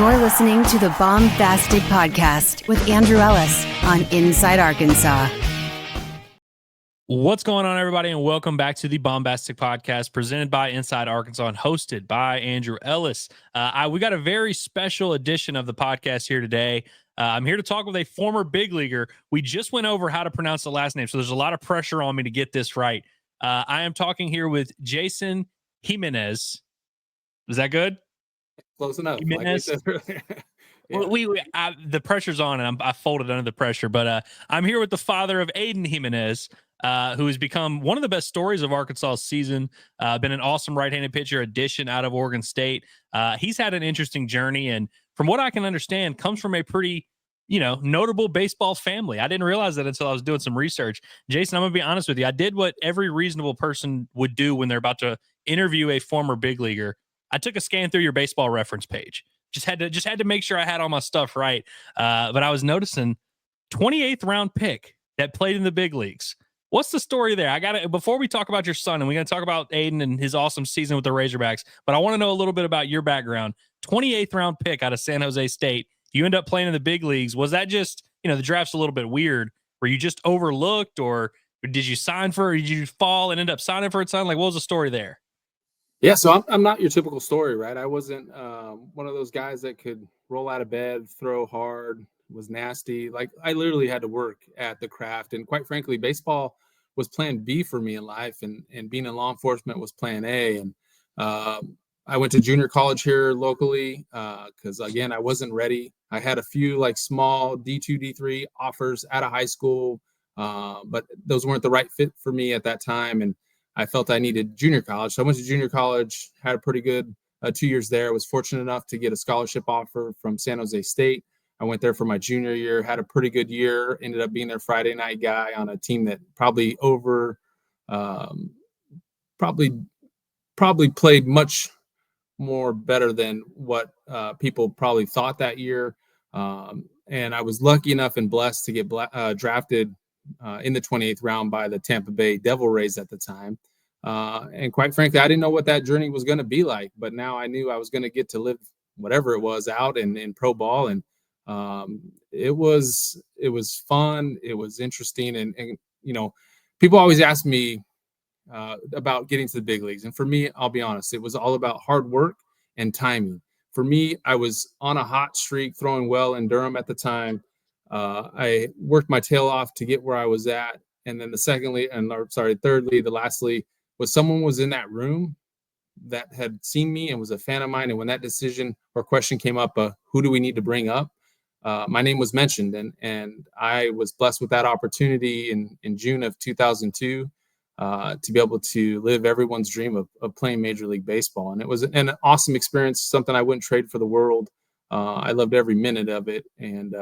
You're listening to the Baumbastic Podcast with Andrew Ellis on Inside Arkansas. What's going on, everybody, and welcome back to the Baumbastic Podcast presented by Inside Arkansas and hosted by Andrew Ellis. We got a very special edition of the podcast here today. I'm here to talk with a former big leaguer. We just went over how to pronounce the last name, so there's a lot of pressure on me to get this right. I am talking here with Jason Jimenez. Is that good? Close enough. Jimenez. Like yeah. Well, the pressure's on, and I folded under the pressure. But I'm here with the father of Aiden Jimenez, who has become one of the best stories of Arkansas' season. Been an awesome right-handed pitcher addition out of Oregon State. He's had an interesting journey, and from what I can understand, comes from a pretty, notable baseball family. I didn't realize that until I was doing some research. Jason, I'm going to be honest with you. I did what every reasonable person would do when they're about to interview a former big leaguer. I took a scan through your baseball reference page. Just had to make sure I had all my stuff right. But I was noticing 28th round pick that played in the big leagues. What's the story there? Before we talk about your son, and we're going to talk about Aiden and his awesome season with the Razorbacks, but I want to know a little bit about your background. 28th round pick out of San Jose State. You end up playing in the big leagues. Was that just, the draft's a little bit weird? Were you just overlooked, or did you did you fall and end up signing for a ton? Like, what was the story there? Yeah, so I'm not your typical story, right? I wasn't one of those guys that could roll out of bed, throw hard, was nasty. Like, I literally had to work at the craft. And quite frankly, baseball was plan B for me in life, and being in law enforcement was plan A. And I went to junior college here locally because, again, I wasn't ready. I had a few small D2, D3 offers out of high school, but those weren't the right fit for me at that time. And I felt I needed junior college. So I went to junior college, had a pretty good 2 years there. I was fortunate enough to get a scholarship offer from San Jose State. I went there for my junior year, had a pretty good year, ended up being their Friday night guy on a team that probably played much more better than what people probably thought that year. And I was lucky enough and blessed to get drafted in the 28th round by the Tampa Bay Devil Rays at the time. And quite frankly, I didn't know what that journey was going to be like, but now I knew I was going to get to live whatever it was out in pro ball. And it was fun. It was interesting. And people always ask me about getting to the big leagues. And for me, I'll be honest, it was all about hard work and timing. For me, I was on a hot streak, throwing well in Durham at the time. I worked my tail off to get where I was at. And then thirdly, the lastly was someone was in that room that had seen me and was a fan of mine. And when that decision or question came up, who do we need to bring up? My name was mentioned, and I was blessed with that opportunity in June of 2002 to be able to live everyone's dream of playing Major League Baseball. And it was an awesome experience, something I wouldn't trade for the world. I loved every minute of it, and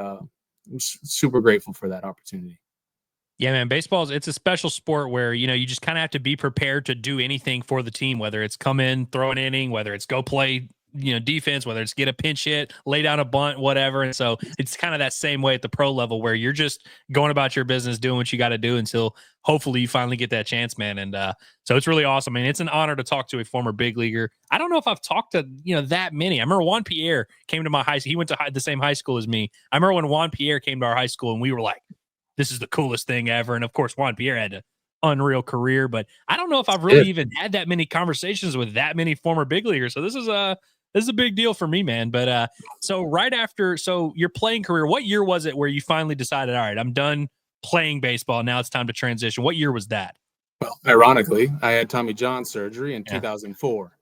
I'm super grateful for that opportunity. Yeah, man, it's a special sport where, you just kind of have to be prepared to do anything for the team, whether it's come in, throw an inning, whether it's go play, defense, whether it's get a pinch hit, lay down a bunt, whatever. And so it's kind of that same way at the pro level where you're just going about your business, doing what you got to do until hopefully you finally get that chance, man. And so it's really awesome. I mean, it's an honor to talk to a former big leaguer. I don't know if I've talked to, that many. I remember Juan Pierre came to my high school. He went to the same high school as me. I remember when Juan Pierre came to our high school and we were like, this is the coolest thing ever. And of course, Juan Pierre had an unreal career, but I don't know if I've really even had that many conversations with that many former big leaguers. So this is a big deal for me, man. But so your playing career, what year was it where you finally decided, all right, I'm done playing baseball. Now it's time to transition. What year was that? Well, ironically, I had Tommy John surgery in 2004.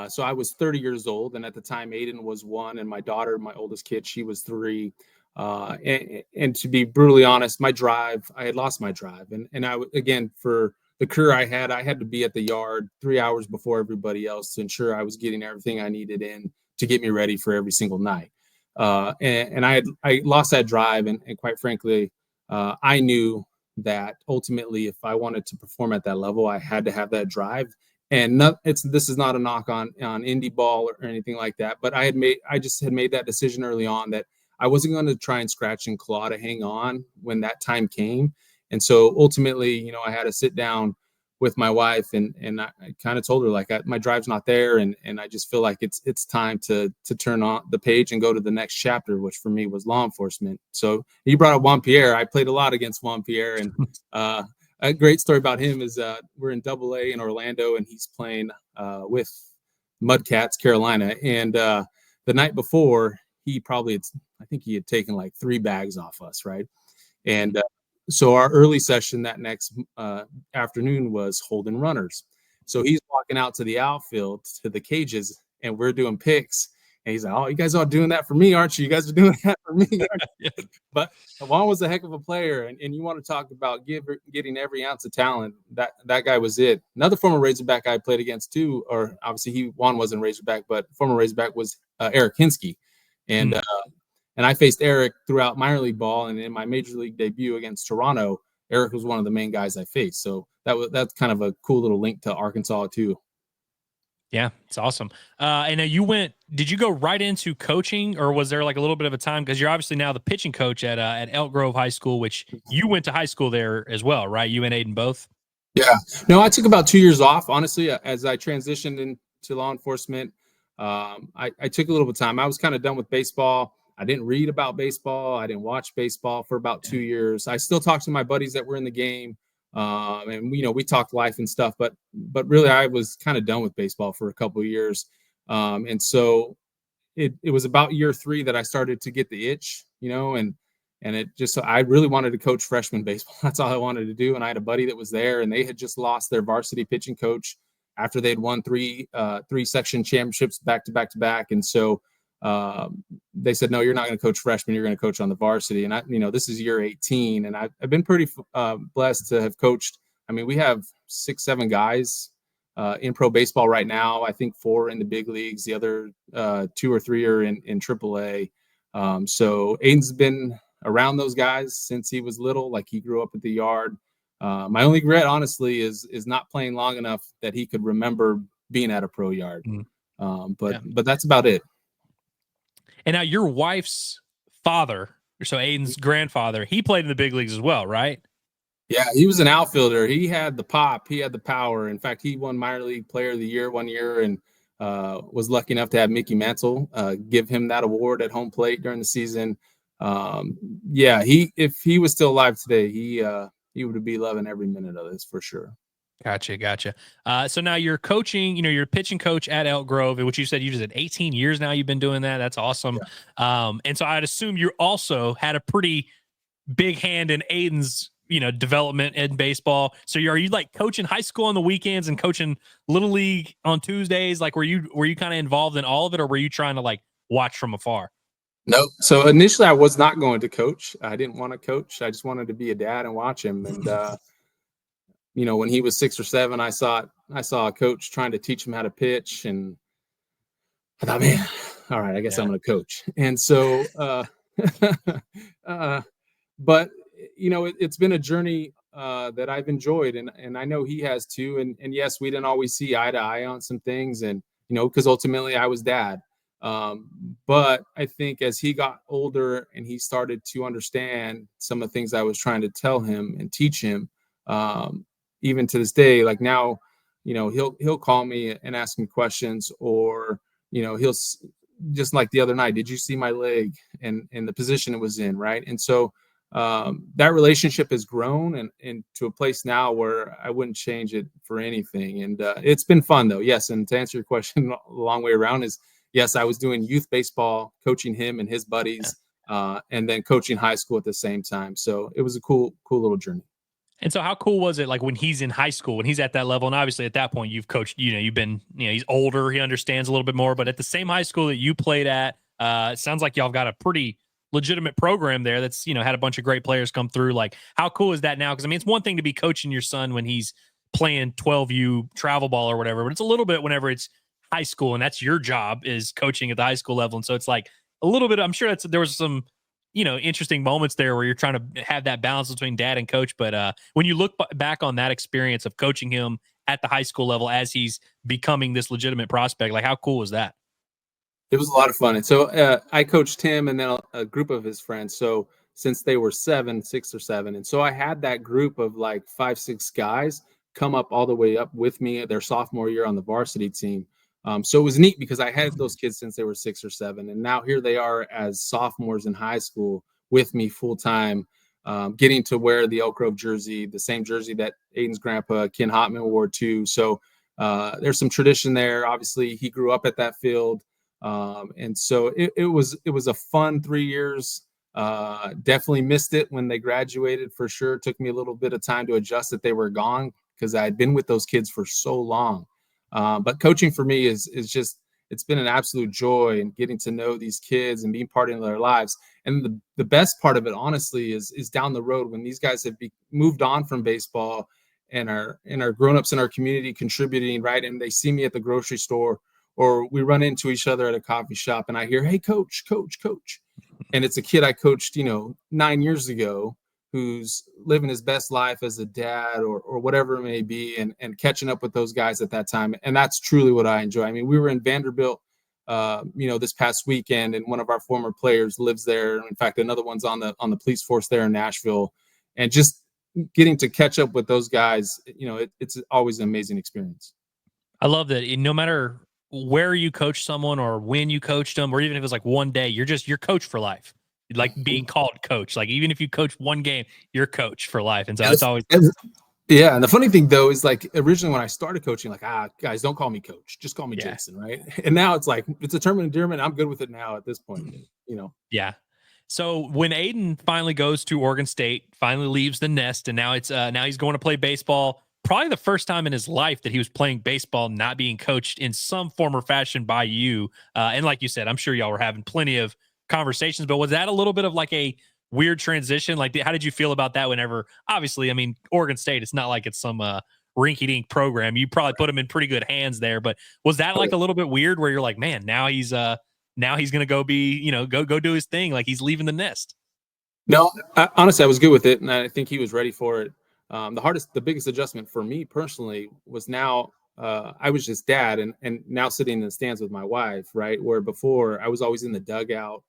So I was 30 years old. And at the time, Aiden was 1. And my daughter, my oldest kid, she was 3. And to be brutally honest, I had lost my drive. And I, again, for the career I had to be at the yard 3 hours before everybody else to ensure I was getting everything I needed in to get me ready for every single night. And I lost that drive. And quite frankly, I knew that ultimately, if I wanted to perform at that level, I had to have that drive. And this is not a knock on indie ball or anything like that, but I just had made that decision early on that I wasn't going to try and scratch and claw to hang on when that time came. And so ultimately, I had to sit down with my wife, and I kind of told her, like, my drive's not there, and I just feel like it's time to turn on the page and go to the next chapter, which for me was law enforcement. So you brought up Juan Pierre. I played a lot against Juan Pierre, and a great story about him is we're in AA in Orlando, and he's playing with Mudcats, Carolina, and the night before, I think he had taken like 3 bags off us, right? And so our early session that next afternoon was holding runners. So he's walking out to the outfield to the cages, and we're doing picks. And he's like, "Oh, you guys are doing that for me, aren't you? You guys are doing that for me." Yeah. But Juan was a heck of a player, and you want to talk about getting every ounce of talent. That guy was it. Another former Razorback I played against too, or obviously Juan wasn't Razorback, but former Razorback was Eric Hinsky, and I faced Eric throughout minor league ball, and in my major league debut against Toronto, Eric was one of the main guys I faced. So that's kind of a cool little link to Arkansas too. Yeah, it's awesome. And did you go right into coaching, or was there like a little bit of a time? Because you're obviously now the pitching coach at Elk Grove High School, which you went to high school there as well, right? You and Aiden both? Yeah. No, I took about 2 years off, honestly, as I transitioned into law enforcement. I took a little bit of time. I was kind of done with baseball. I didn't read about baseball. I didn't watch baseball for about 2 years. I still talked to my buddies that were in the game. And we talked life and stuff, but really I was kind of done with baseball for a couple of years. And so it was about year 3 that I started to get the itch, and it just, so I really wanted to coach freshman baseball. That's all I wanted to do. And I had a buddy that was there, and they had just lost their varsity pitching coach after they'd won three section championships back to back. And so they said, "No, you're not going to coach freshmen. You're going to coach on the varsity." And this is year 18, and I've been pretty blessed to have coached. I mean, we have 6-7 guys in pro baseball right now. I think 4 in the big leagues. The other 2 or 3 are in AAA. So Aiden's been around those guys since he was little. Like, he grew up at the yard. My only regret, honestly, is not playing long enough that he could remember being at a pro yard. But that's about it. And now your wife's father, so Aiden's grandfather, he played in the big leagues as well, right? Yeah, he was an outfielder. He had the pop. He had the power. In fact, he won minor league player of the year one year, and was lucky enough to have Mickey Mantle give him that award at home plate during the season. If he was still alive today, he would be loving every minute of this for sure. Gotcha. So now you're coaching, you're a pitching coach at Elk Grove, which you said you just had 18 years now you've been doing that. That's awesome. Yeah. And so I'd assume you also had a pretty big hand in Aiden's, development in baseball. So are you like coaching high school on the weekends and coaching little league on Tuesdays? Like, were you kind of involved in all of it, or were you trying to like watch from afar? Nope. So initially I was not going to coach. I didn't want to coach. I just wanted to be a dad and watch him. And, when he was 6 or 7, I saw a coach trying to teach him how to pitch, and I thought, man, all right, I guess I'm going to coach. And so, but it's been a journey that I've enjoyed, and I know he has too. And yes, we didn't always see eye to eye on some things, and because ultimately I was dad. But I think as he got older and he started to understand some of the things I was trying to tell him and teach him, even to this day, like now, he'll call me and ask me questions, or, he'll just like the other night, did you see my leg and the position it was in? Right. And so, that relationship has grown and to a place now where I wouldn't change it for anything. And, it's been fun though. Yes. And to answer your question a long way around is, yes, I was doing youth baseball, coaching him and his buddies, and then coaching high school at the same time. So it was a cool little journey. And so how cool was it, like, when he's in high school, when he's at that level? And obviously at that point you've coached, you've been, he's older, he understands a little bit more, but at the same high school that you played at, it sounds like y'all got a pretty legitimate program there that's, had a bunch of great players come through. Like, how cool is that now? Because I mean, it's one thing to be coaching your son when he's playing 12U travel ball or whatever, but it's a little bit whenever it's high school and that's your job, is coaching at the high school level. And so it's like a little bit, I'm sure there was some, interesting moments there where you're trying to have that balance between dad and coach. But when you look back on that experience of coaching him at the high school level as he's becoming this legitimate prospect, like, how cool was that? It was a lot of fun. And so I coached him and then a group of his friends. So since they were 6 or 7. And so I had that group of like 5, 6 guys come up all the way up with me their sophomore year on the varsity team. So it was neat because I had those kids since they were 6 or 7, and now here they are as sophomores in high school with me full time, getting to wear the Elk Grove jersey, the same jersey that Aiden's grandpa Ken Hotman wore too. So there's some tradition there. Obviously, he grew up at that field, and so it was a fun 3 years. Definitely missed it when they graduated for sure. It took me a little bit of time to adjust that they were gone because I had been with those kids for so long. But coaching for me is just, it's been an absolute joy, and getting to know these kids and being part of their lives. And the best part of it, honestly, is down the road when these guys have moved on from baseball and are grown-ups in our community contributing, right? And they see me at the grocery store, or we run into each other at a coffee shop, and I hear, "Hey, coach." And it's a kid I coached, 9 years ago, who's living his best life as a dad or whatever it may be, and catching up with those guys at that time. And that's truly what I enjoy. I mean, we were in Vanderbilt, this past weekend, and one of our former players lives there. In fact, another one's on the police force there in Nashville, and just getting to catch up with those guys, it's always an amazing experience. I love that. No matter where you coach someone or when you coached them, or even if it's like one day, you're coach for life. Like being called coach. Like even if you coach one game, you're coach for life. And so it's always. Yeah. And the funny thing though, is like originally when I started coaching, like, guys, don't call me coach, just call me Jason. Right. And now it's like, it's a term of endearment. I'm good with it now at this point, Yeah. So when Aiden finally goes to Oregon State, finally leaves the nest, and now he's going to play baseball. Probably the first time in his life that he was playing baseball, not being coached in some form or fashion by you. And like you said, I'm sure y'all were having plenty of conversations, but was that a little bit of like a weird transition? Like, how did you feel about that whenever, obviously, I mean, Oregon State, it's not like it's some rinky-dink program. You probably put him in pretty good hands there, but was that like a little bit weird where you're like, man, now he's going to go be, go do his thing. Like he's leaving the nest. No, honestly, I was good with it. And I think he was ready for it. The biggest adjustment for me personally was now I was just dad and now sitting in the stands with my wife, right? Where before I was always in the dugout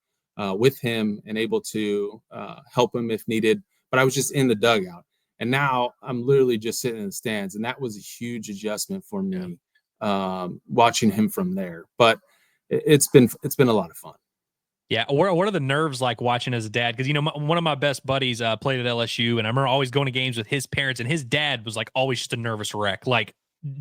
with him and able to help him if needed, but I was just in the dugout. And now I'm literally just sitting in the stands. And that was a huge adjustment for me, watching him from there. But it's been a lot of fun. Yeah. What are the nerves like watching as a dad? Because, one of my best buddies played at LSU, and I remember always going to games with his parents, and his dad was like always just a nervous wreck. Like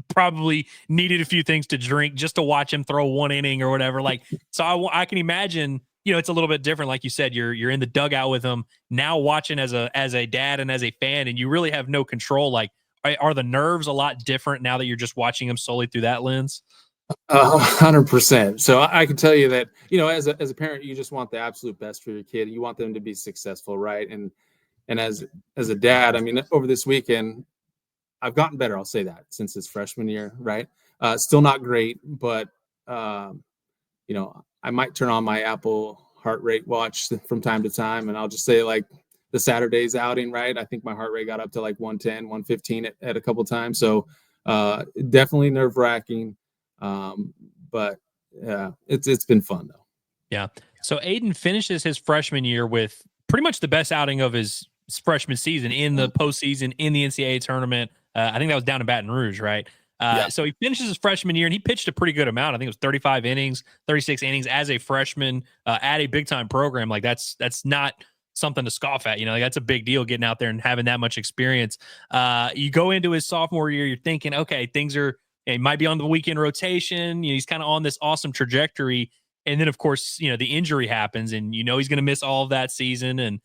probably needed a few things to drink just to watch him throw one inning or whatever. Like, so I can imagine, it's a little bit different. Like you said, you're in the dugout with him now, watching as a dad and as a fan, and you really have no control. Like, are the nerves a lot different now that you're just watching him solely through that lens? 100%. So I can tell you that, as a parent, you just want the absolute best for your kid. You want them to be successful, right? And as a dad, I mean, over this weekend, I've gotten better. I'll say that since his freshman year, right? Still not great, but I might turn on my Apple heart rate watch from time to time, and I'll just say like the Saturday's outing, right? I think my heart rate got up to like 110, 115 at a couple of times. So definitely nerve wracking. But yeah, it's been fun though. Yeah. So Aiden finishes his freshman year with pretty much the best outing of his freshman season in the postseason, in the NCAA tournament. I think that was down in Baton Rouge, right? So he finishes his freshman year and he pitched a pretty good amount. I think it was 35 innings, 36 innings as a freshman at a big time program. Like that's not something to scoff at. Like that's a big deal getting out there and having that much experience. You go into his sophomore year, you're thinking, okay, he might be on the weekend rotation. He's kind of on this awesome trajectory. And then, of course, the injury happens and he's going to miss all of that season. And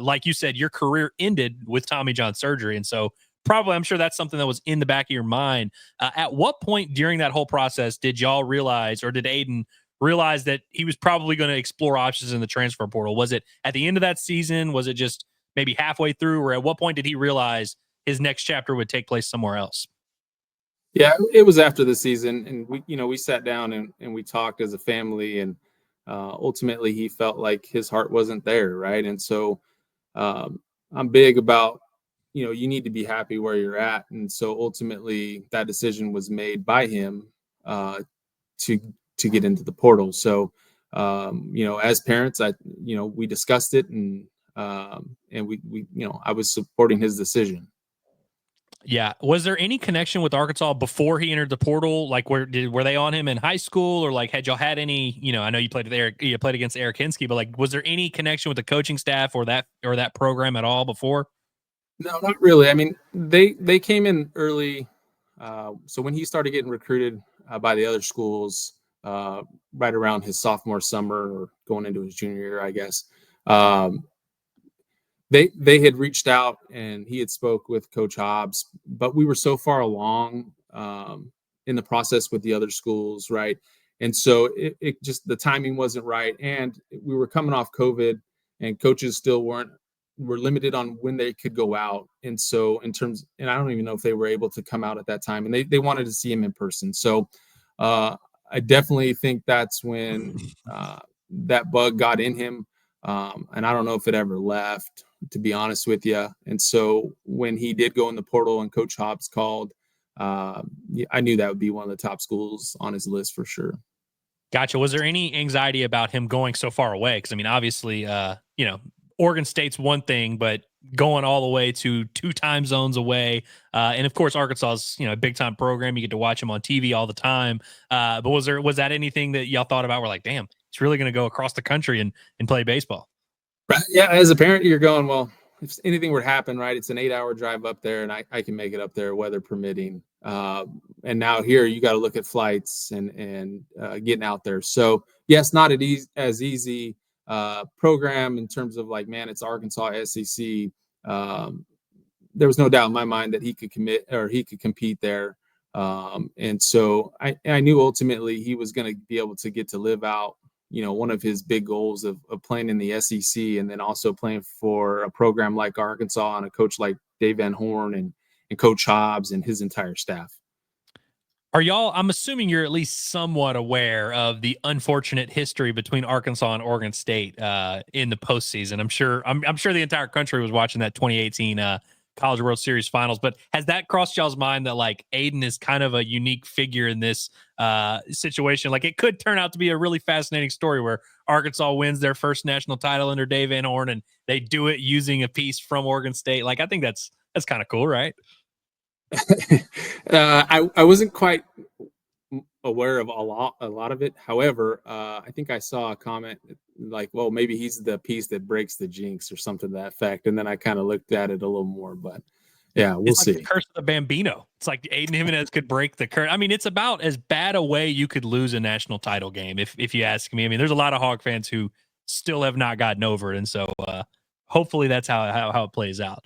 like you said, your career ended with Tommy John surgery. And so probably, I'm sure that's something that was in the back of your mind. At what point during that whole process did y'all realize, or did Aiden realize that he was probably going to explore options in the transfer portal? Was it at the end of that season? Was it just maybe halfway through? Or at what point did he realize his next chapter would take place somewhere else? Yeah, it was after the season, and we sat down and we talked as a family, and ultimately he felt like his heart wasn't there, right? And so I'm big about, you need to be happy where you're at, and so ultimately that decision was made by him to get into the portal. So as parents, we discussed it, and we I was supporting his decision. Yeah. Was there any connection with Arkansas before he entered the portal? Like, were they on him in high school, or like had y'all had any? I know you played with you played against Eric Hinsky, but like, was there any connection with the coaching staff or that program at all before? No, not really. I mean, they came in early. So when he started getting recruited by the other schools, right around his sophomore summer or going into his junior year, I guess, they had reached out and he had spoke with Coach Hobbs, but we were so far along in the process with the other schools, right? And so it just the timing wasn't right, and we were coming off COVID, and coaches still were limited on when they could go out. And so and I don't even know if they were able to come out at that time, and they wanted to see him in person. So I definitely think that's when that bug got in him. And I don't know if it ever left, to be honest with you. And so when he did go in the portal and Coach Hobbs called, I knew that would be one of the top schools on his list for sure. Gotcha. Was there any anxiety about him going so far away? Because I mean, obviously, Oregon State's one thing, but going all the way to 2 time zones away, and of course, Arkansas is a big time program. You get to watch him on TV all the time. But was that anything that y'all thought about? We're like, damn, it's really going to go across the country and play baseball. Right. Yeah. As a parent, you're going, well, if anything were to happen, right, it's an 8-hour drive up there, and I can make it up there, weather permitting. And now here you got to look at flights and getting out there. So yes, not as easy program in terms of like, man, it's Arkansas SEC. There was no doubt in my mind that he could commit or he could compete there. And so I knew ultimately he was going to be able to get to live out, one of his big goals of playing in the SEC, and then also playing for a program like Arkansas and a coach like Dave Van Horn and Coach Hobbs and his entire staff. I'm assuming you're at least somewhat aware of the unfortunate history between Arkansas and Oregon State in the postseason. I'm sure the entire country was watching that 2018 College World Series finals, but has that crossed y'all's mind that like Aiden is kind of a unique figure in this situation? Like it could turn out to be a really fascinating story where Arkansas wins their first national title under Dave Van Horn and they do it using a piece from Oregon State. Like I think that's kind of cool, right? I wasn't quite aware of a lot of it. However, I think I saw a comment like, well, maybe he's the piece that breaks the jinx or something to that effect. And then I kind of looked at it a little more, but yeah, we'll see. The curse of the Bambino. It's like Aiden Jimenez could break the curse. I mean, it's about as bad a way you could lose a national title game, if you ask me. I mean, there's a lot of Hog fans who still have not gotten over it. And so hopefully that's how it plays out.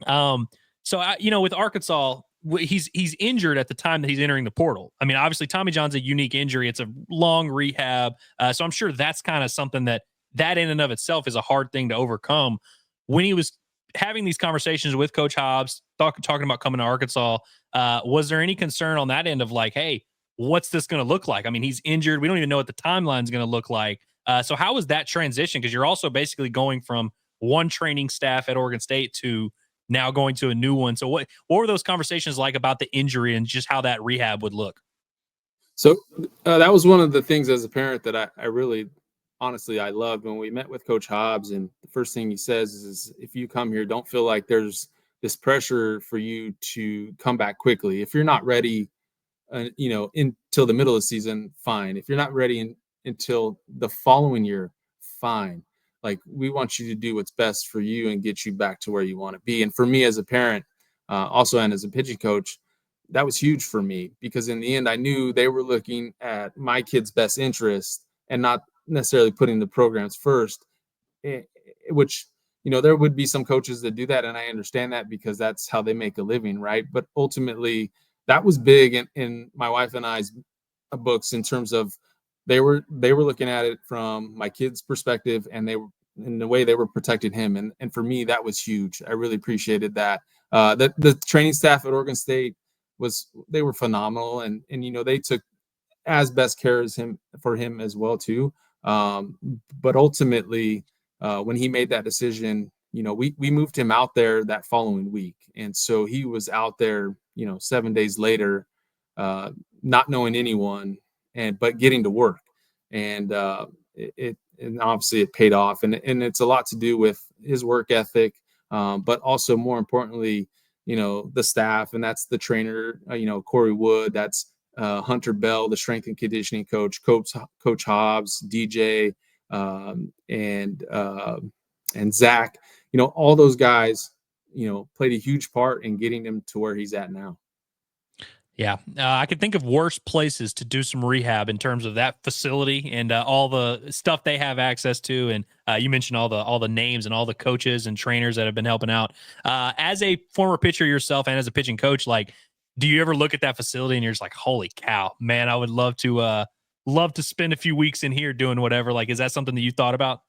With Arkansas, he's injured at the time that he's entering the portal. I mean, obviously Tommy John's a unique injury. It's a long rehab. So I'm sure that's kind of something that in and of itself is a hard thing to overcome. When he was having these conversations with Coach Hobbs, talking about coming to Arkansas, was there any concern on that end of like, hey, what's this going to look like? I mean, he's injured. We don't even know what the timeline is going to look like. So how was that transition? Because you're also basically going from one training staff at Oregon State to now going to a new one. So what were those conversations like about the injury and just how that rehab would look? So that was one of the things as a parent that I really, honestly, I loved when we met with Coach Hobbs. And the first thing he says is, if you come here, don't feel like there's this pressure for you to come back quickly. If you're not ready, until the middle of the season, fine. If you're not ready until the following year, fine. Like, we want you to do what's best for you and get you back to where you want to be. And for me as a parent, also, and as a pitching coach, that was huge for me, because in the end, I knew they were looking at my kid's best interest and not necessarily putting the programs first, which, there would be some coaches that do that. And I understand that because that's how they make a living. Right. But ultimately that was big in my wife and I's books, in terms of, they were looking at it from my kid's perspective, and they were, in the way they were protecting him. And for me, that was huge. I really appreciated that. The training staff at Oregon State they were phenomenal. And they took as best care for him as well too. But ultimately, when he made that decision, we moved him out there that following week. And so he was out there, 7 days later, not knowing anyone, but getting to work. And and obviously it paid off, and it's a lot to do with his work ethic, but also more importantly, the staff, and that's the trainer, Corey Wood, that's Hunter Bell, the strength and conditioning coach Hobbs, DJ, and Zach, all those guys, played a huge part in getting him to where he's at now. Yeah, I could think of worse places to do some rehab in terms of that facility and all the stuff they have access to. And you mentioned all the names and all the coaches and trainers that have been helping out. As a former pitcher yourself and as a pitching coach, like, do you ever look at that facility and you're just like, holy cow, man, I would love to spend a few weeks in here doing whatever. Like, is that something that you thought about?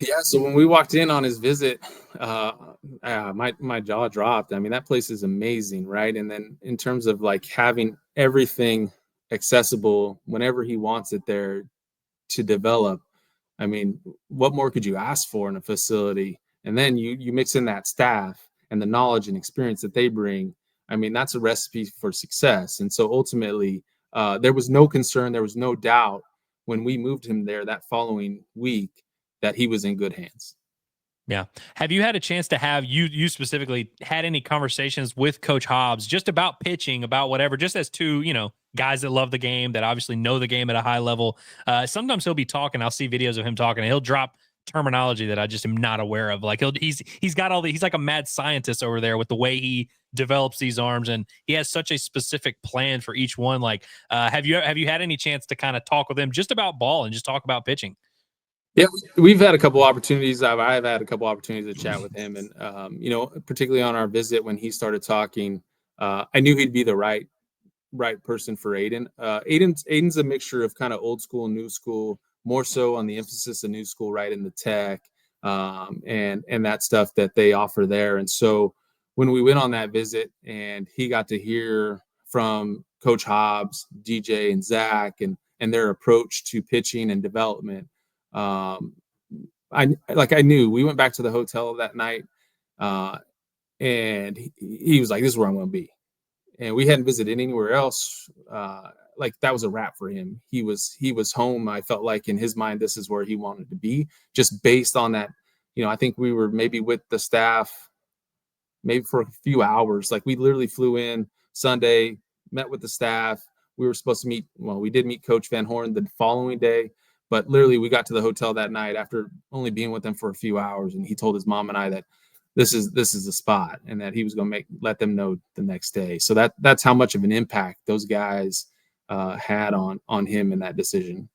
Yeah, so when we walked in on his visit, my jaw dropped. I mean, that place is amazing, right? And then in terms of like having everything accessible whenever he wants it there to develop, I mean, what more could you ask for in a facility? And then you mix in that staff and the knowledge and experience that they bring. I mean, that's a recipe for success. And so ultimately, there was no concern, there was no doubt when we moved him there that following week that he was in good hands. Yeah. Have you had a chance to have you specifically had any conversations with Coach Hobbs just about pitching, about whatever, just as two, guys that love the game, that obviously know the game at a high level? Sometimes he'll be talking. I'll see videos of him talking and he'll drop terminology that I just am not aware of. Like he's got he's like a mad scientist over there with the way he develops these arms, and he has such a specific plan for each one. Like, have you had any chance to kind of talk with him just about ball and just talk about pitching? Yeah, we've had a couple opportunities. I've had a couple opportunities to chat with him, and particularly on our visit when he started talking, I knew he'd be the right person for Aiden. Aiden's a mixture of kind of old school and new school, more so on the emphasis of new school, right, in the tech and that stuff that they offer there. And so when we went on that visit and he got to hear from Coach Hobbs, DJ, and Zach and their approach to pitching and development, I knew. We went back to the hotel that night, and he was like, "This is where I'm going to be." And we hadn't visited anywhere else. That was a wrap for him. He was home. I felt like in his mind, this is where he wanted to be, just based on that. I think we were maybe with the staff, maybe for a few hours. Like, we literally flew in Sunday, met with the staff. We were supposed to meet. Well, we did meet Coach Van Horn the following day. But literally, we got to the hotel that night after only being with them for a few hours, and he told his mom and I that this is the spot, and that he was going to let them know the next day. So that's how much of an impact those guys had on him in that decision.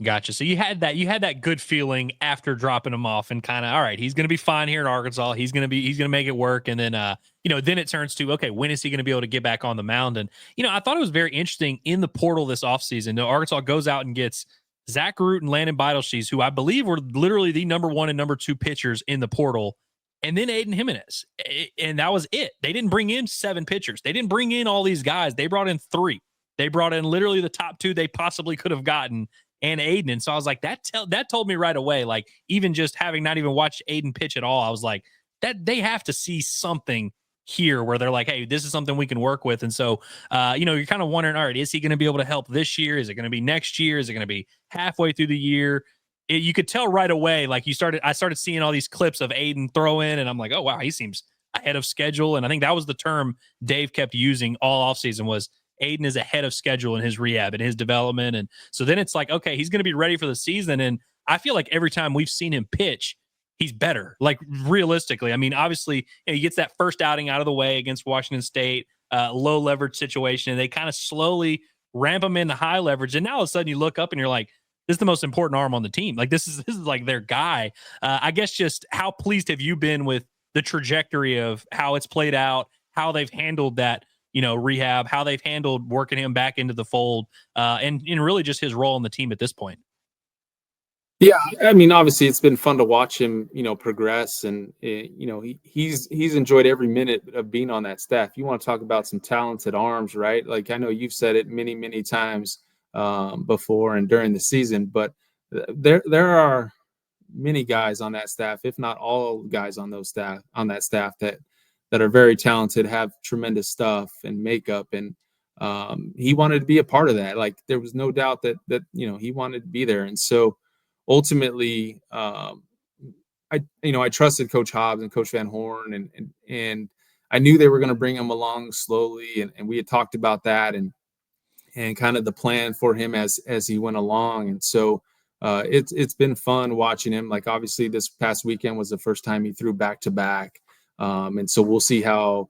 Gotcha. So you had that good feeling after dropping him off, and kind of, all right, he's going to be fine here in Arkansas. He's going to make it work. And then, then it turns to, okay, when is he going to be able to get back on the mound? And, I thought it was very interesting in the portal this offseason. Arkansas goes out and gets Zach Root and Landon Beidelshees, who I believe were literally the number 1 and number 2 pitchers in the portal, and then Aiden Jimenez. And that was it. They didn't bring in 7 pitchers. They didn't bring in all these guys. They brought in 3. They brought in literally the top 2 they possibly could have gotten, and Aiden. And so I was like, that told me right away, like, even just having not even watched Aiden pitch at all, I was like, that they have to see something here where they're like, hey, this is something we can work with. And so, you're kind of wondering, all right, is he going to be able to help this year? Is it going to be next year? Is it going to be halfway through the year? You could tell right away, like I started seeing all these clips of Aiden throw in, and I'm like, oh, wow, he seems ahead of schedule. And I think that was the term Dave kept using all offseason, was Aiden is ahead of schedule in his rehab and his development. And so then it's like, okay, he's going to be ready for the season. And I feel like every time we've seen him pitch, he's better. Like, realistically, I mean, obviously, he gets that first outing out of the way against Washington State, low leverage situation, and they kind of slowly ramp him into high leverage. And now all of a sudden you look up and you're like, this is the most important arm on the team. Like, this is like their guy. I guess, just how pleased have you been with the trajectory of how it's played out, how they've handled that, rehab, how they've handled working him back into the fold, and really just his role on the team at this point? Yeah, I mean, obviously it's been fun to watch him, progress, and he's enjoyed every minute of being on that staff. You want to talk about some talented arms, right? Like, I know you've said it many, many times before and during the season, but there are many guys on that staff, if not all guys on that staff that are very talented, have tremendous stuff and makeup, and he wanted to be a part of that. Like, there was no doubt that he wanted to be there, and so ultimately, I trusted Coach Hobbs and Coach Van Horn, and I knew they were going to bring him along slowly, and we had talked about that and kind of the plan for him as he went along. And so it's been fun watching him. Like, obviously this past weekend was the first time he threw back to back. And so we'll see how,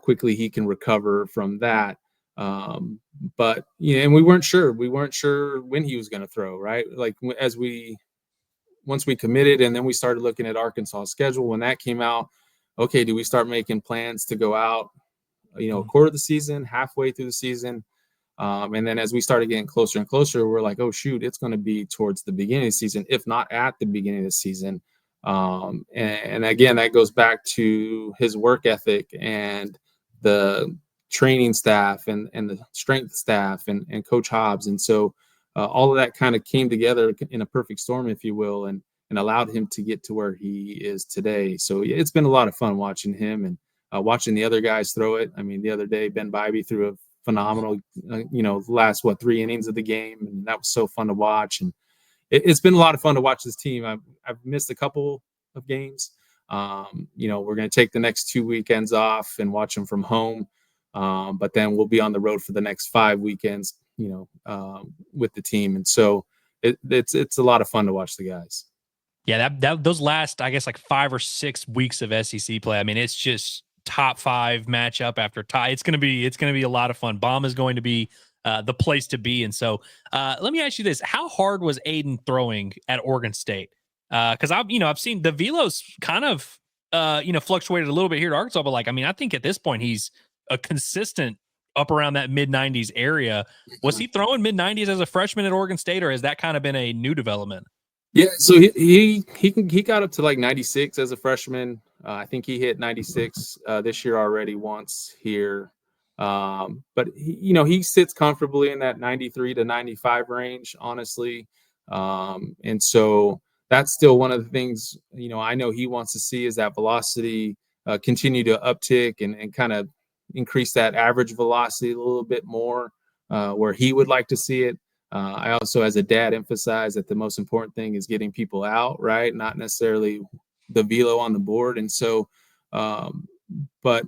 quickly he can recover from that. But and we weren't sure when he was going to throw, right? Like, once we committed, and then we started looking at Arkansas' schedule when that came out. Okay, do we start making plans to go out, a quarter of the season, halfway through the season? And then as we started getting closer and closer, we're like, oh, shoot, it's going to be towards the beginning of the season, if not at the beginning of the season. And again, that goes back to his work ethic and the training staff and the strength staff and Coach Hobbs. And so all of that kind of came together in a perfect storm, if you will, and allowed him to get to where he is today. So it's been a lot of fun watching him and watching the other guys throw it. I mean, the other day, Ben Bybee threw a phenomenal, last 3 innings of the game, and that was so fun to watch. And it's been a lot of fun to watch this team. I've missed a couple of games. We're going to take the next 2 weekends off and watch them from home, but then we'll be on the road for the next 5 weekends, with the team. And so it's a lot of fun to watch the guys. Yeah, those last, I guess, like 5 or 6 weeks of SEC play. I mean, it's just top 5 matchup after tie. It's gonna be a lot of fun. Baum is going to be the place to be. And so let me ask you this: how hard was Aiden throwing at Oregon State? Because I've seen the velos kind of fluctuated a little bit here at Arkansas, but like, I mean, I think at this point he's a consistent up around that mid 90s area. Was he throwing mid 90s as a freshman at Oregon State, or has that kind of been a new development? Yeah, so he got up to like 96 as a freshman. I think he hit 96 this year already once here. But he sits comfortably in that 93 to 95 range, honestly. And so that's still one of the things, I know he wants to see is that velocity continue to uptick and kind of increase that average velocity a little bit more, where he would like to see it. I also, as a dad, emphasize that the most important thing is getting people out, right? Not necessarily the velo on the board. And so, but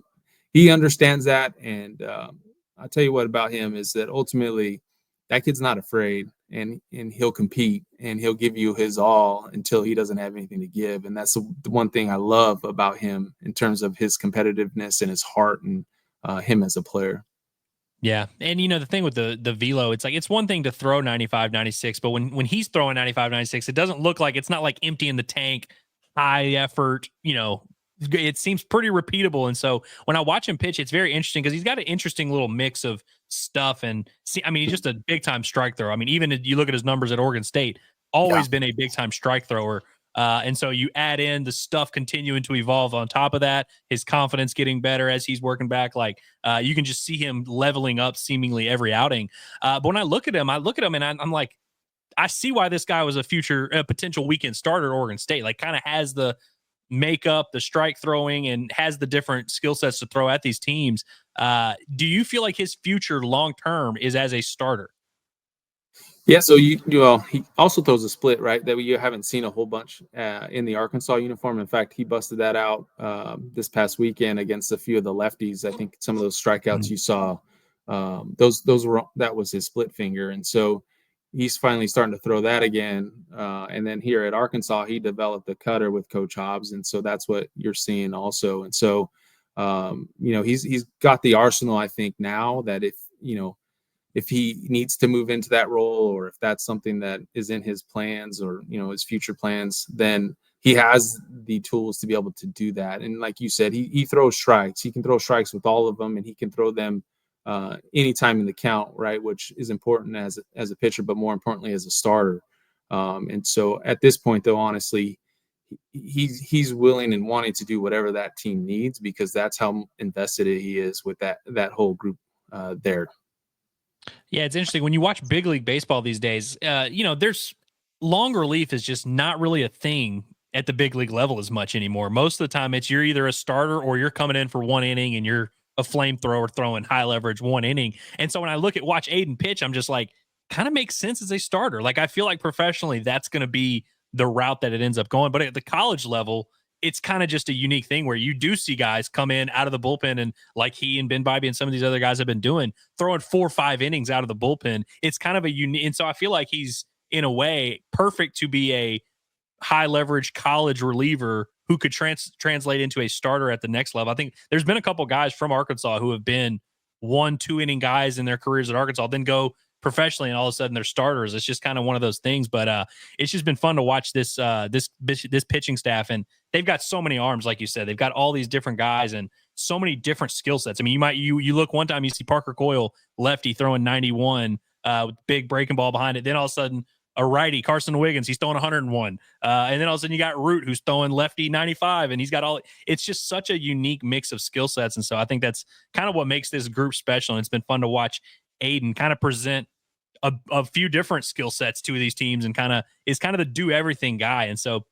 he understands that. And I'll tell you what about him is that ultimately that kid's not afraid, and he'll compete and he'll give you his all until he doesn't have anything to give. And that's the one thing I love about him in terms of his competitiveness and his heart and him as a player. Yeah. And the thing with the velo, it's like, it's one thing to throw 95, 96, but when he's throwing 95, 96, it doesn't look like, it's not like emptying the tank, high effort, it seems pretty repeatable. And so when I watch him pitch, it's very interesting because he's got an interesting little mix of stuff. And he's just a big time strike thrower. I mean, even if you look at his numbers at Oregon State, always been a big time strike thrower. And so you add in the stuff continuing to evolve on top of that, his confidence getting better as he's working back. Like you can just see him leveling up seemingly every outing. But when I look at him and I'm like, I see why this guy was a potential weekend starter at Oregon State. Like, kind of has the makeup, the strike throwing, and has the different skill sets to throw at these teams. Do you feel like his future long-term is as a starter? Yeah, so he also throws a split, right, that you haven't seen a whole bunch in the Arkansas uniform. In fact, he busted that out this past weekend against a few of the lefties. I think some of those strikeouts you saw, that was his split finger, and so he's finally starting to throw that again. And then here at Arkansas, he developed a cutter with Coach Hobbs, and so that's what you're seeing also. And so he's got the arsenal, I think, now that if he needs to move into that role, or if that's something that is in his plans or, his future plans, then he has the tools to be able to do that. And like you said, he throws strikes. He can throw strikes with all of them, and he can throw them anytime in the count, right, which is important as a pitcher, but more importantly as a starter. And so at this point, though, honestly, he's willing and wanting to do whatever that team needs, because that's how invested he is with that whole group there. Yeah, it's interesting when you watch big league baseball these days. There's long relief is just not really a thing at the big league level as much anymore. Most of the time, it's you're either a starter or you're coming in for 1 inning and you're a flamethrower throwing high leverage 1 inning. And so when I watch Aiden pitch, I'm just like, kind of makes sense as a starter. Like, I feel like professionally, that's going to be the route that it ends up going. But at the college level, it's kind of just a unique thing where you do see guys come in out of the bullpen and like he and Ben Bybee and some of these other guys have been doing, throwing 4 or 5 innings out of the bullpen. It's kind of a unique. And so I feel like he's in a way perfect to be a high leverage college reliever who could translate into a starter at the next level. I think there's been a couple guys from Arkansas who have been 1-2 inning guys in their careers at Arkansas, then go professionally and all of a sudden they're starters. It's just kind of one of those things, but it's just been fun to watch this pitching staff, and they've got so many arms. Like you said, they've got all these different guys and so many different skill sets. I mean, you look one time, you see Parker Coyle, lefty, throwing 91 with big breaking ball behind it. Then all of a sudden a righty, Carson Wiggins, he's throwing 101. And then all of a sudden you got Root, who's throwing lefty 95, and he's got all. It's just such a unique mix of skill sets. And so I think that's kind of what makes this group special. And it's been fun to watch Aiden kind of present a few different skill sets to these teams, and is kind of the do everything guy. And so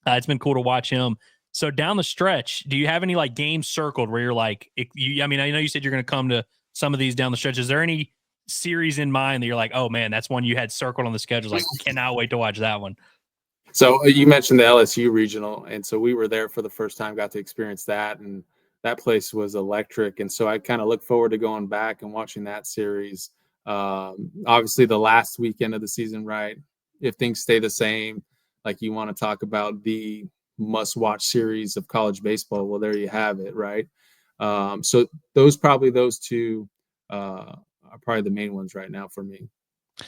it's been cool to watch him. So down the stretch, do you have any like games circled where you're like, I mean, I know you said you're going to come to some of these down the stretch. Is there any series in mind that you're like, oh man, that's one you had circled on the schedule, like cannot wait to watch that one? So you mentioned the LSU regional, and so we were there for the first time, got to experience that, and that place was electric. And so I kind of look forward to going back and watching that series. Obviously the last weekend of the season, right? If things stay the same, like you want to talk about the must-watch series of college baseball, well, there you have it, right? So those two are probably the main ones right now for me.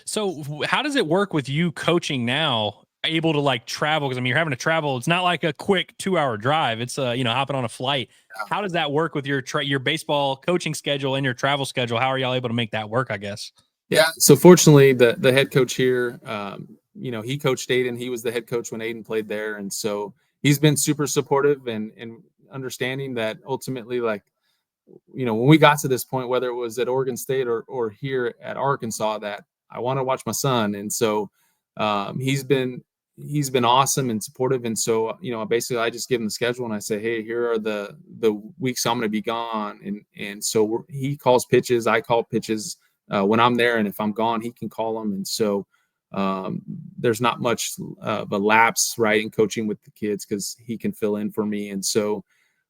So how does it work with you coaching now, able to like travel? Because I mean, you're having to travel. It's not like a quick 2-hour drive. It's hopping on a flight. How does that work with your baseball coaching schedule and your travel schedule? How are y'all able to make that work, I guess? Yeah. So fortunately, the head coach here, he coached Aiden. He was the head coach when Aiden played there. And so he's been super supportive and understanding that ultimately, like, when we got to this point, whether it was at Oregon State or here at Arkansas, that I want to watch my son. And so he's been awesome and supportive. And so, basically I just give him the schedule and I say, hey, here are the weeks I'm going to be gone. And so he calls pitches, I call pitches when I'm there. And if I'm gone, he can call them. And so there's not much of a lapse, right, in coaching with the kids, because he can fill in for me. And so,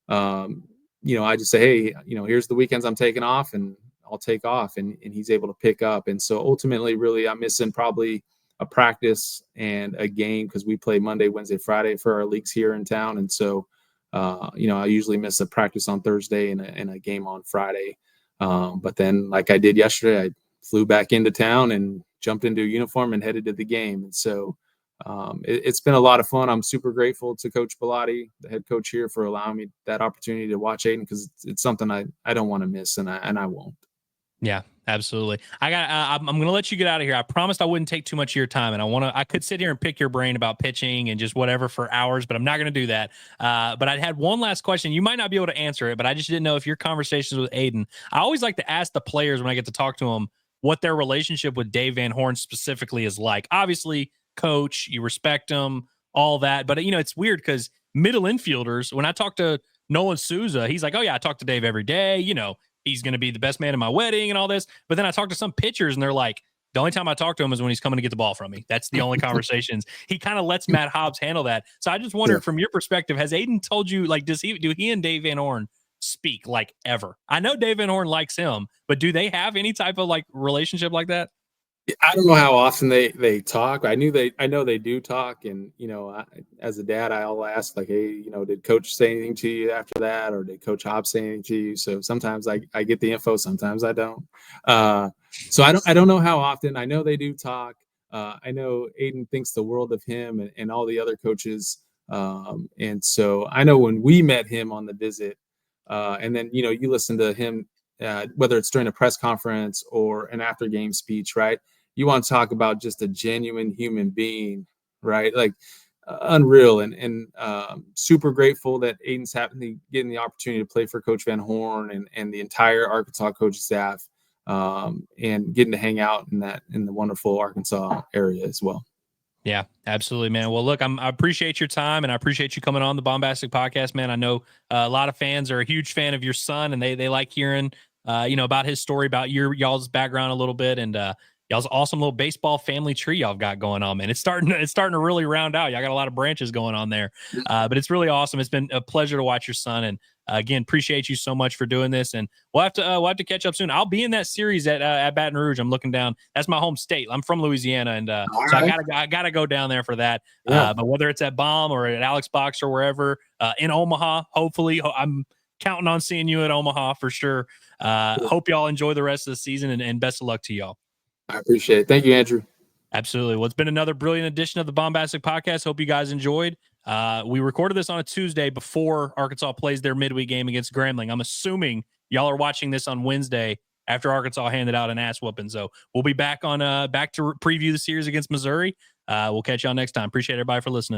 I just say, hey, here's the weekends I'm taking off, and I'll take off, and he's able to pick up. And so ultimately, really, I'm missing probably a practice and a game, because we play Monday, Wednesday, Friday for our leagues here in town. And so, I usually miss a practice on Thursday and a game on Friday. But then, like I did yesterday, I flew back into town and jumped into a uniform and headed to the game. And so it's been a lot of fun. I'm super grateful to Coach Bellotti, the head coach here, for allowing me that opportunity to watch Aiden, because it's something I don't want to miss, and I won't. Yeah, absolutely. I'm going to let you get out of here. I promised I wouldn't take too much of your time, and I could sit here and pick your brain about pitching and just whatever for hours, but I'm not going to do that. But I had one last question. You might not be able to answer it, but I just didn't know if your conversations with Aiden, I always like to ask the players when I get to talk to them what their relationship with Dave Van Horn specifically is like. Obviously, coach, you respect him, all that. But, it's weird because middle infielders, when I talk to Nolan Souza, he's like, oh, yeah, I talk to Dave every day. He's going to be the best man at my wedding and all this. But then I talk to some pitchers and they're like, the only time I talk to him is when he's coming to get the ball from me. That's the only conversations. He kind of lets Matt Hobbs handle that. So I just wondered, from your perspective, has Aiden told you, like, do he and Dave Van Horn speak like ever? I know Dave Van Horn likes him, but do they have any type of like relationship like that? I don't know how often they talk. I know they do talk. And, as a dad, I'll ask, like, hey, did coach say anything to you after that? Or did Coach Hobbs say anything to you? So sometimes I get the info, sometimes I don't. So I don't know how often. I know they do talk. I know Aiden thinks the world of him and all the other coaches. And so I know when we met him on the visit, and then, you listen to him, whether it's during a press conference or an after game speech, right? You want to talk about just a genuine human being, right? Like unreal, and super grateful that Aiden's getting the opportunity to play for Coach Van Horn and the entire Arkansas coaching staff, and getting to hang out in the wonderful Arkansas area as well. Yeah, absolutely, man. Well, look, I appreciate your time, and I appreciate you coming on the Baumbastic Podcast, man. I know a lot of fans are a huge fan of your son, and they like hearing, about his story, about y'all's background a little bit. And y'all's awesome little baseball family tree y'all got going on, man. It's starting to really round out. Y'all got a lot of branches going on there, but it's really awesome. It's been a pleasure to watch your son, and again, appreciate you so much for doing this. And we'll have to catch up soon. I'll be in that series at Baton Rouge. I'm looking down. That's my home state. I'm from Louisiana, and so right. I gotta go down there for that. Yeah. But whether it's at Baum or at Alex Box or wherever in Omaha, hopefully I'm counting on seeing you at Omaha for sure. Hope y'all enjoy the rest of the season, and best of luck to y'all. I appreciate it. Thank you, Andrew. Absolutely. Well, it's been another brilliant edition of the Baumbastic Podcast. Hope you guys enjoyed. We recorded this on a Tuesday before Arkansas plays their midweek game against Grambling. I'm assuming y'all are watching this on Wednesday after Arkansas handed out an ass whooping. So we'll be back to preview the series against Missouri. We'll catch y'all next time. Appreciate everybody for listening.